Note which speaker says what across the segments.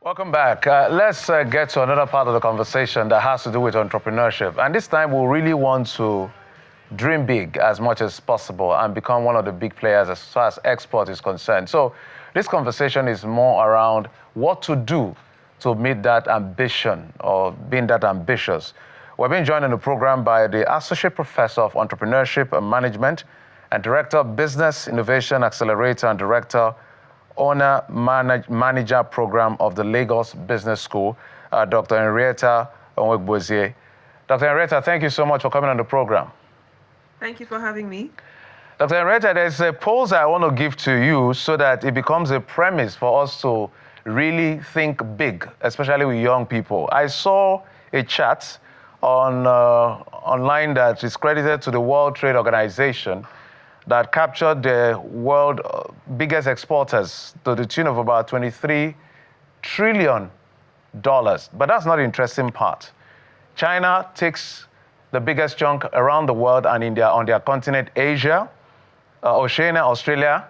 Speaker 1: Welcome back. Let's get to another part of the conversation that has to do with entrepreneurship. And this time we really want to dream big as much as possible and become one of the big players as far as export is concerned. So this conversation is more around what to do to meet that ambition or being that ambitious. We're being joined in the program by the Associate Professor of Entrepreneurship and Management and Director of Business Innovation Accelerator and Director Owner Manager Program of the Lagos Business School, Dr. Henrietta Onwegbozie. Dr. Henrietta, thank you so much for coming on the program.
Speaker 2: Thank you for having me.
Speaker 1: Dr. Henrietta, there's a pose I want to give to you so that it becomes a premise for us to really think big, especially with young people. I saw a chat online that is credited to the World Trade Organization that captured the world biggest exporters to the tune of about $23 trillion. But that's not the interesting part. China takes the biggest chunk around the world and on their continent, Asia, Oceania, Australia,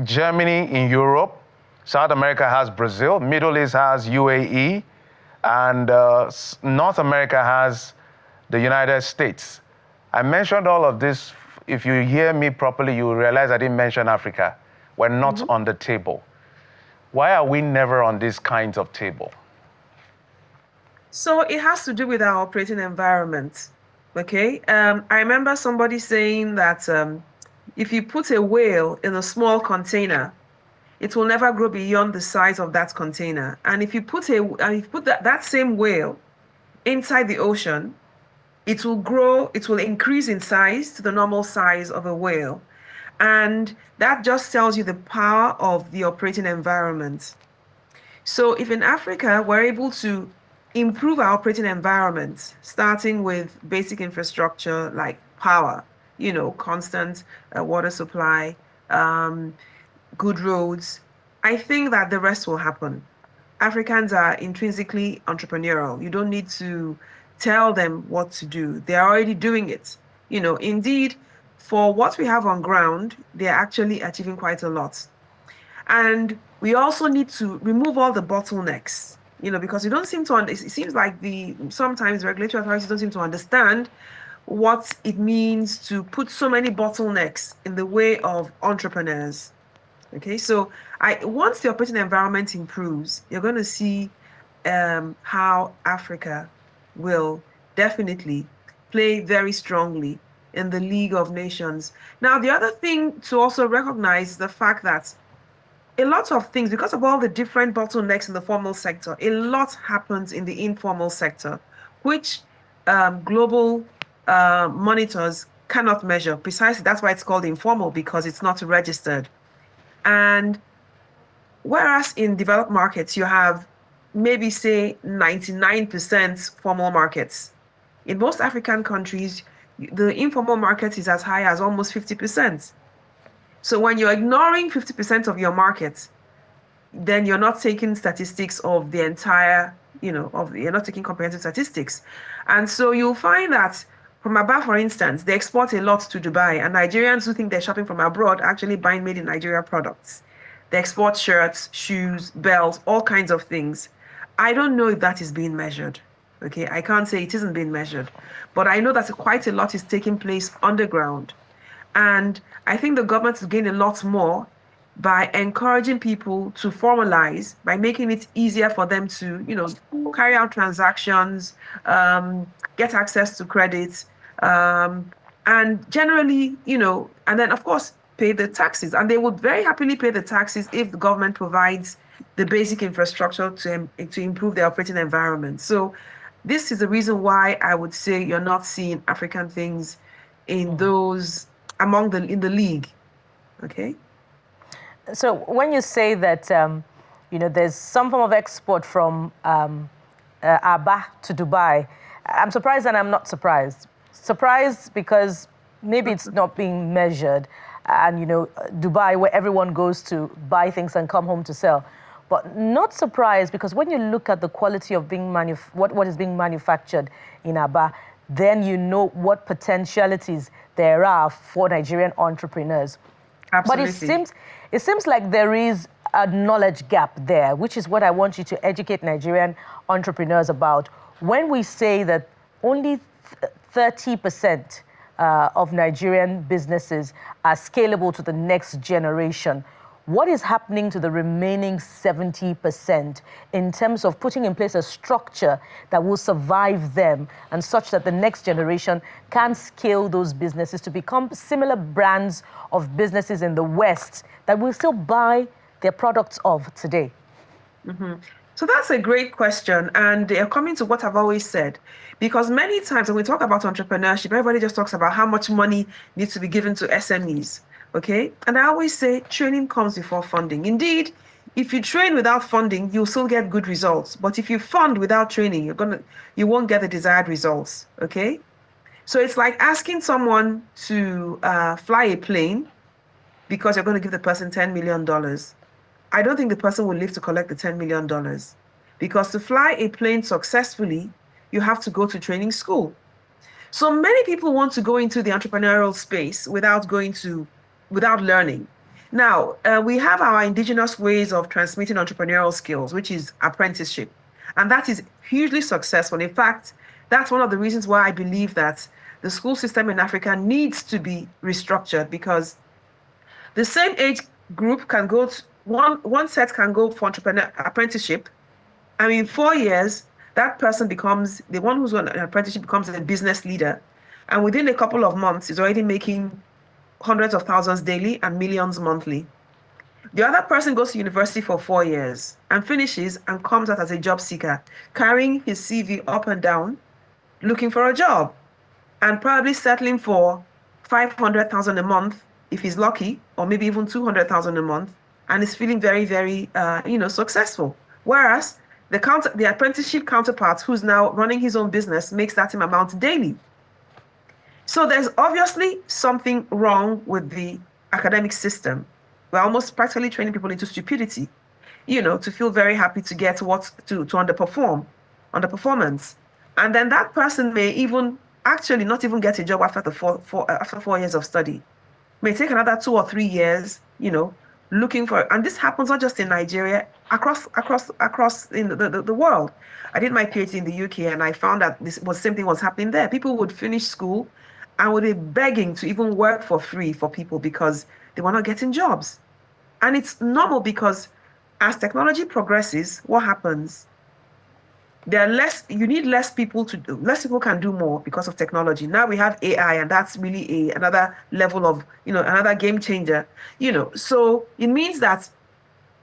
Speaker 1: Germany in Europe, South America has Brazil, Middle East has UAE, and North America has the United States. I mentioned all of this. If you hear me properly, you will realize I didn't mention Africa. We're not on the table. Why are we never on these kinds of table?
Speaker 2: So it has to do with our operating environment, okay? I remember somebody saying that if you put a whale in a small container, it will never grow beyond the size of that container. And if you put that same whale inside the ocean, it will grow, it will increase in size to the normal size of a whale. And that just tells you the power of the operating environment. So if in Africa, we're able to improve our operating environment, starting with basic infrastructure like power, constant water supply, good roads, I think that the rest will happen. Africans are intrinsically entrepreneurial. You don't need to tell them what to do. They're already doing it. Indeed, for what we have on ground, they're actually achieving quite a lot. And we also need to remove all the bottlenecks, because we don't seem to, it seems like sometimes regulatory authorities don't seem to understand what it means to put so many bottlenecks in the way of entrepreneurs. Okay, so once the operating environment improves, you're going to see how Africa will definitely play very strongly in the League of Nations. Now, the other thing to also recognize is the fact that a lot of things, because of all the different bottlenecks in the formal sector, a lot happens in the informal sector, which global monitors cannot measure. Precisely, that's why it's called informal, because it's not registered. And whereas in developed markets, you have maybe say 99% formal markets. In most African countries, the informal market is as high as almost 50%. So when you're ignoring 50% of your market, then you're not taking statistics of the entire, you're not taking comprehensive statistics. And so you'll find that from Aba, for instance, they export a lot to Dubai, and Nigerians who think they're shopping from abroad actually buying made in Nigeria products. They export shirts, shoes, belts, all kinds of things. I don't know if that is being measured. Okay, I can't say it isn't being measured, but I know that quite a lot is taking place underground. And I think the government is getting a lot more by encouraging people to formalize, by making it easier for them to, carry out transactions, get access to credit, and generally, and then of course, pay the taxes. And they would very happily pay the taxes if the government provides the basic infrastructure to improve their operating environment. So this is the reason why I would say you're not seeing African things in those in the league. Okay.
Speaker 3: So when you say that there's some form of export from Aba to Dubai, I'm surprised and I'm not surprised. Surprised because maybe it's not being measured, and Dubai, where everyone goes to buy things and come home to sell. But not surprised because when you look at the quality of what is being manufactured in Aba, then you know what potentialities there are for Nigerian entrepreneurs.
Speaker 2: Absolutely.
Speaker 3: But it seems like there is a knowledge gap there, which is what I want you to educate Nigerian entrepreneurs about. When we say that only 30% of Nigerian businesses are scalable to the next generation, what is happening to the remaining 70% in terms of putting in place a structure that will survive them and such that the next generation can scale those businesses to become similar brands of businesses in the West that will still buy their products of today?
Speaker 2: Mm-hmm. So that's a great question. And coming to what I've always said, because many times when we talk about entrepreneurship, everybody just talks about how much money needs to be given to SMEs. Okay. And I always say training comes before funding. Indeed, if you train without funding, you'll still get good results. But if you fund without training, you won't get the desired results. Okay. So it's like asking someone to fly a plane because you're going to give the person $10 million. I don't think the person will live to collect the $10 million, because to fly a plane successfully, you have to go to training school. So many people want to go into the entrepreneurial space without learning. Now, we have our indigenous ways of transmitting entrepreneurial skills, which is apprenticeship. And that is hugely successful. In fact, that's one of the reasons why I believe that the school system in Africa needs to be restructured, because the same age group can go to, one set can go for apprenticeship. I mean, 4 years, that person becomes, the one who's on an apprenticeship becomes a business leader. And within a couple of months, is already making hundreds of thousands daily and millions monthly. The other person goes to university for 4 years and finishes and comes out as a job seeker, carrying his CV up and down, looking for a job, and probably settling for 500,000 a month if he's lucky, or maybe even 200,000 a month, and is feeling very, very, successful. Whereas the apprenticeship counterpart, who's now running his own business, makes that same amount daily. So there's obviously something wrong with the academic system. We're almost practically training people into stupidity, to feel very happy to get to underperformance. And then that person may even actually not even get a job after after 4 years of study. May take another 2 or 3 years, looking for, and this happens not just in Nigeria, across in the world. I did my PhD in the UK, and I found that same thing was happening there. People would finish school and would be begging to even work for free for people because they were not getting jobs. And it's normal, because as technology progresses, what happens? You need less people can do more because of technology. Now we have AI, and that's really another level of, another game changer, so it means that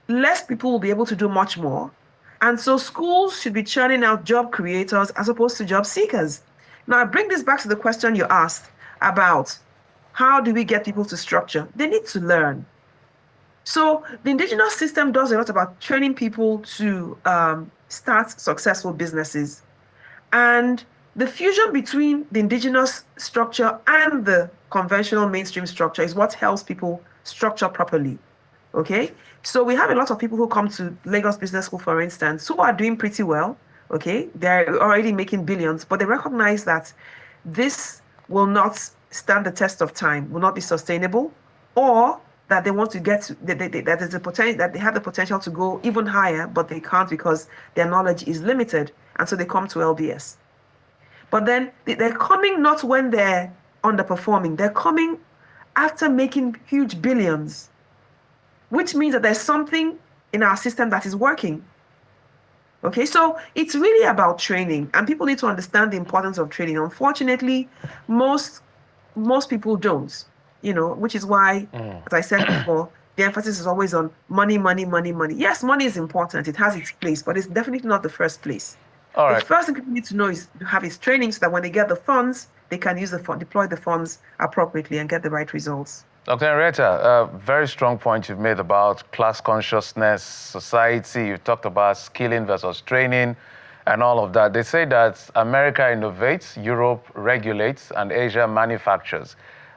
Speaker 2: less people will be able to do much more. And so schools should be churning out job creators as opposed to job seekers. Now I bring this back to the question you asked about how do we get people to structure? They need to learn. So the indigenous system does a lot about training people to start successful businesses. And the fusion between the indigenous structure and the conventional mainstream structure is what helps people structure properly. Okay? So we have a lot of people who come to Lagos Business School, for instance, who are doing pretty well. Okay? They're already making billions, but they recognize that this will not stand the test of time, will not be sustainable, or that they want to get to, that there's a potential, that they have the potential to go even higher, but they can't because their knowledge is limited, and so they come to LBS. But then they're coming not when they're underperforming, they're coming after making huge billions, which means that there's something in our system that is working. Okay, so it's really about training, and people need to understand the importance of training. Unfortunately, most people don't. Which is why, as I said before, the emphasis is always on money, money, money, money. Yes, money is important. It has its place, but it's definitely not the first place.
Speaker 1: All right.
Speaker 2: The first thing people need to know is to have its training so that when they get the funds, they can deploy the funds appropriately and get the right results.
Speaker 1: Dr. Henrietta, a very strong point you've made about class consciousness, society. You've talked about skilling versus training and all of that. They say that America innovates, Europe regulates, and Asia manufactures.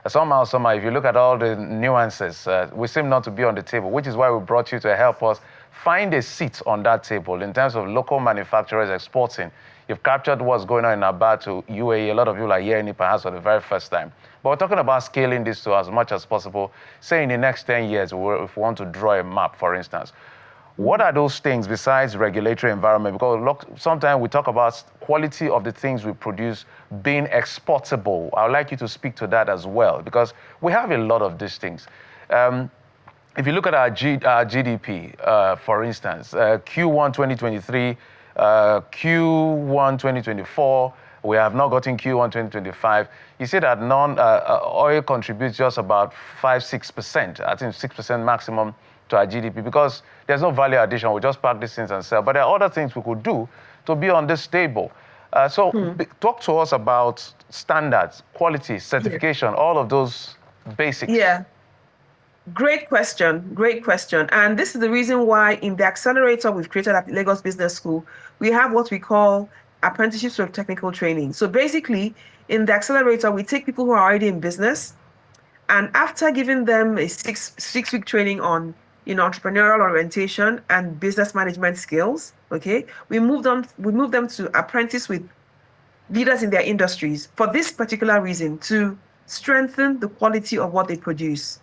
Speaker 1: Somehow, if you look at all the nuances, we seem not to be on the table, which is why we brought you to help us find a seat on that table in terms of local manufacturers exporting. You've captured what's going on in Aba to UAE. A lot of people are hearing it perhaps for the very first time. But we're talking about scaling this to as much as possible. Say in the next 10 years, if we want to draw a map, for instance, what are those things besides regulatory environment? Because look, sometimes we talk about quality of the things we produce being exportable. I would like you to speak to that as well, because we have a lot of these things. If you look at our GDP, for instance, Q1 2023, Q1 2024, we have not gotten Q1 2025. You see that oil contributes just about 5-6%, I think 6% maximum to our GDP, because there's no value addition. We just pack these things and sell. But there are other things we could do to be on this table. Talk to us about standards, quality, certification, all of those basics.
Speaker 2: Yeah. Great question. Great question. And this is the reason why in the accelerator we've created at Lagos Business School, we have what we call apprenticeships of technical training. So basically, in the accelerator, we take people who are already in business, and after giving them a six-week training on entrepreneurial orientation and business management skills, okay, we move them to apprentice with leaders in their industries for this particular reason, to strengthen the quality of what they produce.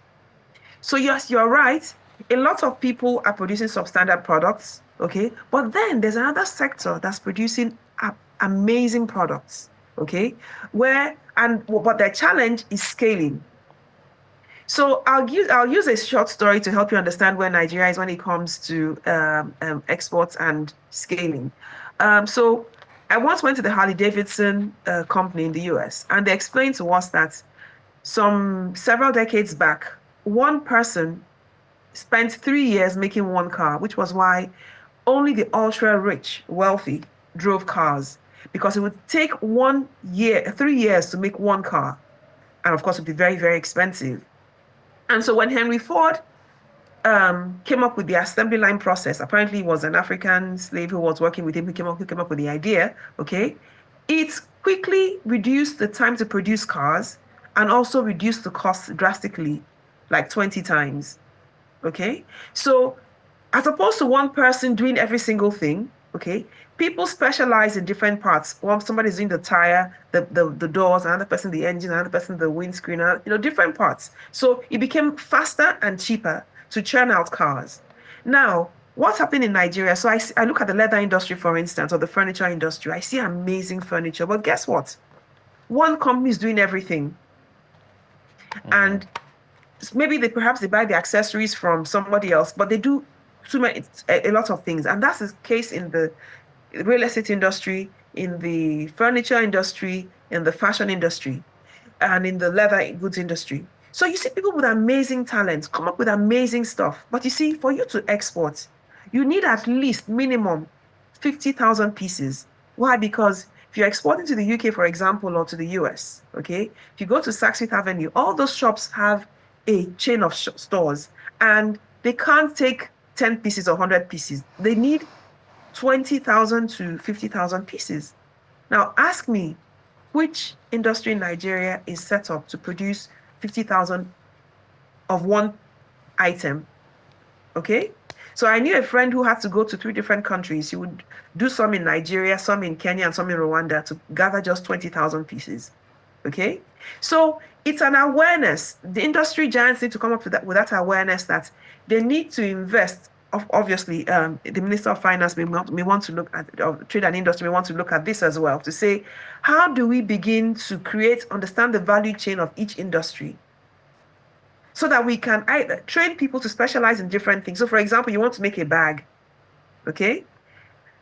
Speaker 2: So yes, you're right. A lot of people are producing substandard products, okay? But then there's another sector that's producing amazing products, okay? But their challenge is scaling. So I'll use a short story to help you understand where Nigeria is when it comes to exports and scaling. So I once went to the Harley-Davidson company in the US, and they explained to us that several decades back, one person spent 3 years making one car, which was why only the ultra-rich, wealthy drove cars, because it would take 3 years to make one car. And of course, it would be very, very expensive. And so when Henry Ford came up with the assembly line process, apparently it was an African slave who was working with him who came up with the idea, okay? It quickly reduced the time to produce cars and also reduced the cost drastically, like 20 times, okay? So as opposed to one person doing every single thing, okay, people specialize in different parts. Somebody's doing the tire, the doors, another person the engine, another person the windscreen, different parts. So it became faster and cheaper to churn out cars. Now, what's happening in Nigeria? So I look at the leather industry, for instance, or the furniture industry. I see amazing furniture, but guess what? One company is doing everything. And maybe perhaps they buy the accessories from somebody else, but they do a lot of things. And that's the case in the real estate industry, in the furniture industry, in the fashion industry, and in the leather goods industry. So you see people with amazing talents come up with amazing stuff. But you see, for you to export, you need at least minimum 50,000 pieces. Why? Because if you're exporting to the UK, for example, or to the US, okay, if you go to Saks Fifth Avenue, all those shops have a chain of stores, and they can't take 10 pieces or 100 pieces. They need 20,000 to 50,000 pieces. Now, ask me, which industry in Nigeria is set up to produce 50,000 of one item? Okay? So I knew a friend who had to go to 3 different countries. He would do some in Nigeria, some in Kenya, and some in Rwanda to gather just 20,000 pieces. Okay? So it's an awareness. The industry giants need to come up with that awareness that they need to invest. Obviously, the Minister of Finance may want to look at, Trade and Industry may want to look at this as well, to say, how do we begin to understand the value chain of each industry, so that we can either train people to specialize in different things. So for example, you want to make a bag, okay?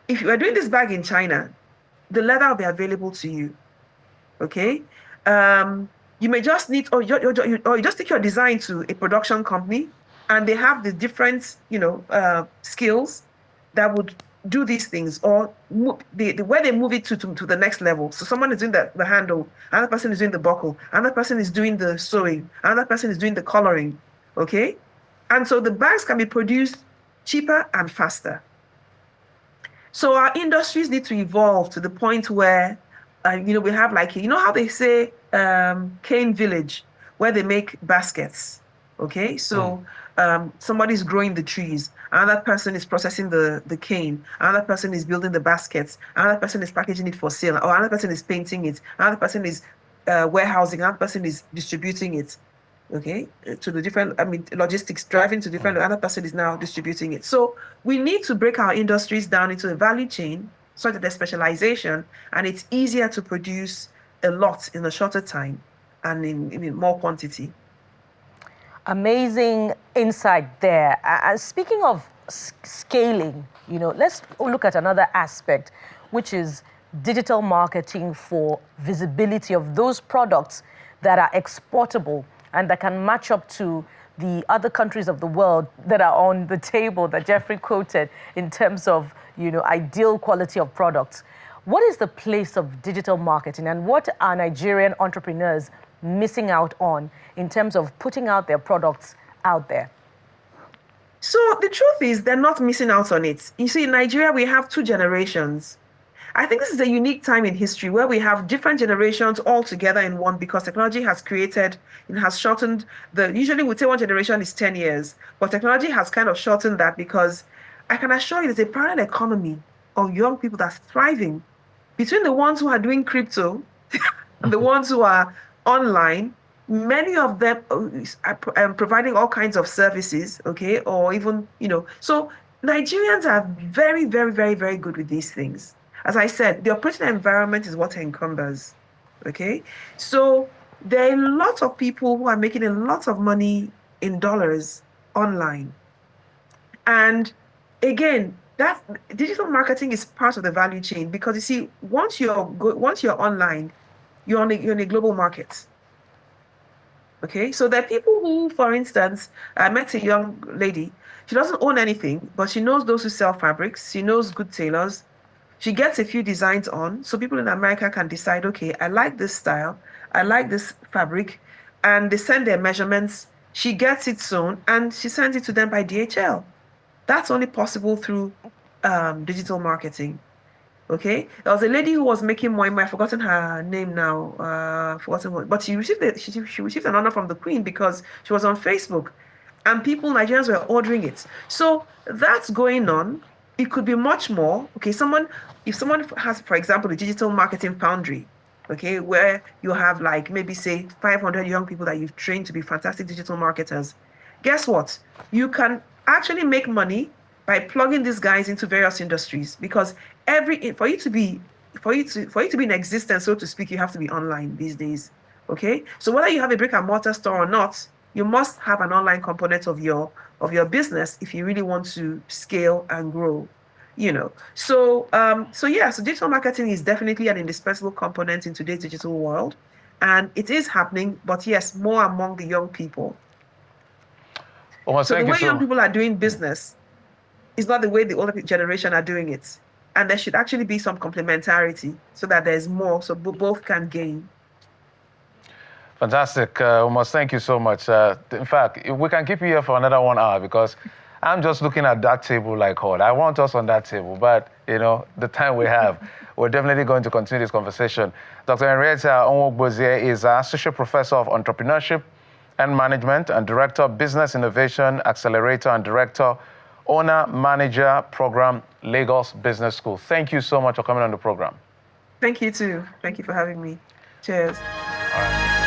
Speaker 2: If you are doing this bag in China, the leather will be available to you, okay? You may just need, or you just take your design to a production company, and they have the different, skills that would do these things, or where they move it to the next level. So someone is doing the handle, another person is doing the buckle, another person is doing the sewing, another person is doing the coloring, okay? And so the bags can be produced cheaper and faster. So our industries need to evolve to the point where, we have how they say cane village, where they make baskets, Okay, so somebody's growing the trees, another person is processing the cane, another person is building the baskets, another person is packaging it for sale, or another person is painting it, another person is warehousing, another person is distributing it. Okay, to the different, logistics, driving to different, another person is now distributing it. So we need to break our industries down into a value chain so that there's specialization and it's easier to produce a lot in a shorter time and in more quantity.
Speaker 3: Amazing insight there. Speaking of scaling, let's look at another aspect, which is digital marketing for visibility of those products that are exportable and that can match up to the other countries of the world that are on the table that Jeffrey quoted in terms of, ideal quality of products. What is the place of digital marketing, and what are Nigerian entrepreneurs missing out on in terms of putting out their products out there?
Speaker 2: So the truth is they're not missing out on it. You see, in Nigeria, we have two generations. I think this is a unique time in history where we have different generations all together in one, because technology has created and has shortened usually we'd say one generation is 10 years, but technology has kind of shortened that, because I can assure you there's a parallel economy of young people that's thriving between the ones who are doing crypto and the ones who are online. Many of them are providing all kinds of services, okay, or even, so Nigerians are very, very, very, very good with these things. As I said, the operating environment is what encumbers, okay? So there are a lot of people who are making a lot of money in dollars online. And again, that digital marketing is part of the value chain, because you see, once you're online, you're on a global market. Okay, so there are people who, for instance, I met a young lady. She doesn't own anything, but she knows those who sell fabrics. She knows good tailors. She gets a few designs on, so people in America can decide, okay, I like this style, I like this fabric, and they send their measurements. She gets it sewn, and she sends it to them by DHL. That's only possible through digital marketing. Okay, there was a lady who was making moi moi. I've forgotten her name now. Forgotten what, but she received she received an honor from the Queen because she was on Facebook, and Nigerians were ordering it. So that's going on. It could be much more. Okay, if someone has, for example, a digital marketing foundry, okay, where you have like maybe say 500 young people that you've trained to be fantastic digital marketers. Guess what? You can actually make money by plugging these guys into various industries, because for you to be in existence, so to speak, you have to be online these days. Okay, so whether you have a brick and mortar store or not, you must have an online component of your business if you really want to scale and grow. So digital marketing is definitely an indispensable component in today's digital world, and it is happening, but yes, more among the young people.
Speaker 1: Well,
Speaker 2: so the way young people are doing business is not the way the older generation are doing it. And there should actually be some complementarity so that there's more, so both can gain.
Speaker 1: Fantastic. Almost, thank you so much. In fact, we can keep you here for another 1 hour, because I'm just looking at that table like hot. I want us on that table, but the time we have, we're definitely going to continue this conversation. Dr. Henrietta Onwogbozie is Associate Professor of Entrepreneurship and Management and Director of Business Innovation Accelerator and Director, Owner Manager Program, Lagos Business School. Thank you so much for coming on the program.
Speaker 2: Thank you too. Thank you for having me. Cheers.
Speaker 1: All right.